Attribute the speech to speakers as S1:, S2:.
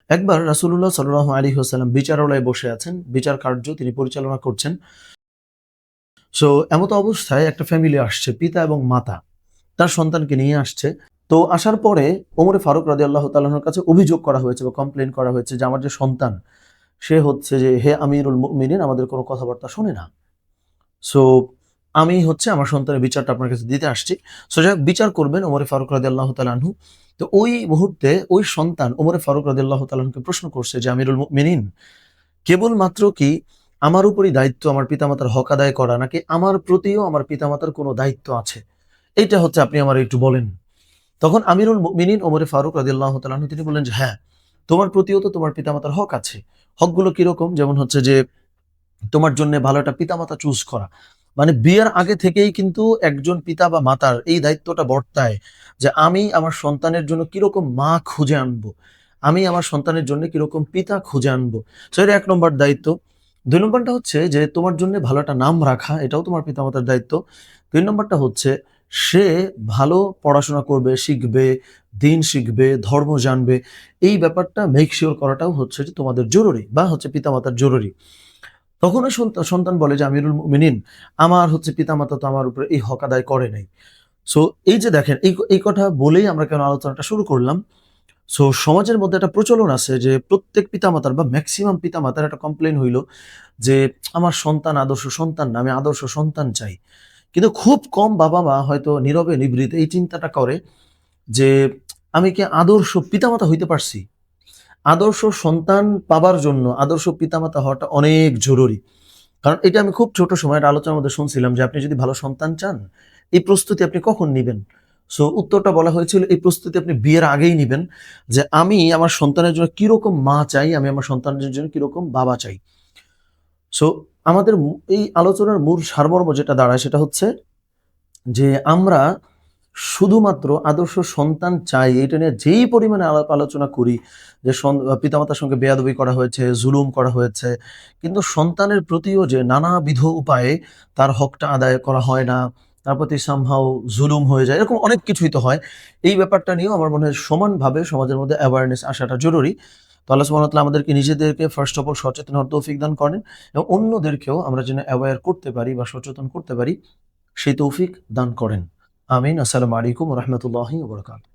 S1: একবার রাসূলুল্লাহ সাল্লাল্লাহু আলাইহি ওয়াসাল্লাম বিচারালয়ে বসে আছেন। বিচার কার্য তিনি পরিচালনা করছেন। সো এমত অবস্থায় একটা ফ্যামিলি আসছে, পিতা এবং মাতা তার সন্তানকে নিয়ে আসছে। তো আসার পরে ওমরে ফারুক রাদিয়াল্লাহু তাআলা আনহুর কাছে অভিযোগ করা হয়েছে বা কমপ্লেইন করা হয়েছে যে আমার যে সন্তান সে হচ্ছে যে হে আমিরুল মুমিনিন আমাদের কোনো কথাবার্তা শোনে না। সো আমি হচ্ছে আমার সন্তানের বিচারটা আপনার কাছে দিতে আসছি। সো যাই হোক বিচার করবেন ওমরে ফারুক রাদিয়াল্লাহু তাআলা আনহু। তো ওই মুহূর্তে ওই সন্তান ওমরে ফারুক রাদিয়াল্লাহু তাআলা আনহুকে প্রশ্ন করছে যে আমিরুল মুমিনিন কেবলমাত্র কি আমার উপরই দায়িত্ব আমার পিতামাতার হক আদায় করা নাকি আমার প্রতিও আমার পিতামাতার কোনো দায়িত্ব আছে? এইটা হচ্ছে আপনি আমারে একটু বলেন। তখন আমিরুল মুমিনিন ওমরে ফারুক রাদিয়াল্লাহু তাআলা আনহু তিনি বললেন যে, "হ্যাঁ, তোমার প্রতিও তো তোমার পিতামাতার হক আছে।" হকগুলো কিরকম? যেমন হচ্ছে যে তোমার জন্য ভালো একটা পিতামাতা চুজ করা। মানে বিয়ের আগে থেকেই কিন্তু একজন পিতা বা মাতার এই দায়িত্বটা বর্তায় যে আমি আমার সন্তানের জন্য কিরকম মা খুঁজে আনবো। আমি আমার সন্তানের জন্য কিরকম পিতা খুঁজে আনবো। সো এটা ১ নম্বর দায়িত্ব। ২ নম্বরটা হচ্ছে যে তোমার জন্য ভালো একটা নাম রাখা, এটাও তোমার পিতামাতার দায়িত্ব। ৩ নম্বরটা হচ্ছে সে ভালো পড়াশোনা করবে, শিখবে, দিন শিখবে, ধর্ম জানবে। এই ব্যাপারটা মেক সিওর করাটাও হচ্ছে যে তোমাদের জরুরি বা হচ্ছে পিতামাতার জরুরি। তখন ওই সন্তান বলে যে, "আমিরুল মুমিনিন আমার হচ্ছে পিতামাতা তো আমার উপরে এই হক আদায় করে নাই।" সো এই যে দেখেন এই কথা বলেই আমরা কেন আলোচনাটা শুরু করলাম। সো সমাজের মধ্যে একটা প্রচলন আছে যে প্রত্যেক পিতামাতার বা মেক্সিমাম পিতামাতার একটা কমপ্লেইন হইল যে, "আমার সন্তান আদর্শ সন্তান না, আমি আদর্শ সন্তান চাই।" কিন্তু খুব কম বাবা-মা হয়তো নীরবে নিভৃতে এই চিন্তাটা করে যে, "আমি কি আদর্শ পিতামাতা হইতে পারছি?" আদর্শ সন্তান পাবার জন্য আদর্শ পিতামাতা হওয়াটা অনেক জরুরি। কারণ এটা আমি খুব ছোট সময় একটা আলোচনার মধ্যে শুনছিলাম যে, আপনি যদি ভালো সন্তান চান, এই প্রস্তুতি আপনি কখন নিবেন? সো উত্তরটা বলা হয়েছিল, এই প্রস্তুতি আপনি বিয়ের আগেই নিবেন। যে আমি আমার সন্তানের জন্য কিরকম মা চাই, আমি আমার সন্তানের জন্য কিরকম বাবা চাই। সো আমাদের এই আলোচনার মূল সারমর্ম যেটা দাঁড়ায় সেটা হচ্ছে যে আমরা শুধুমাত্র আদর্শ সন্তান চাই এটা নিয়ে যেই পরিমাণে আলাপ আলোচনা করি যে পিতামাতার সঙ্গে বেয়াদবি করা হয়েছে, জুলুম করা হয়েছে। কিন্তু সন্তানের প্রতিও যে নানাবিধ উপায়ে তার হকটা আদায় করা হয় না, তার প্রতি somehow জুলুম হয়ে যায়। এরকম অনেক কিছুই তো হয়। এই ব্যাপারটা নিয়েও আমার মনে হয় সমানভাবে সমাজের মধ্যে অ্যাওয়ারনেস আসাটা জরুরি। তো আল্লাহ সুবহানাহু ওয়া তাআলা আমাদেরকে নিজেদেরকে ফার্স্ট অফ অল সচেতন হওয়ার তৌফিক দান করেন এবং অন্যদেরকেও আমরা যেন অ্যাওয়ার করতে পারি বা সচেতন করতে পারি সেই তৌফিক দান করেন। আমিন। আসসালামু আলাইকুম ওয়া রাহমাতুল্লাহি ওয়া বারাকাতুহু।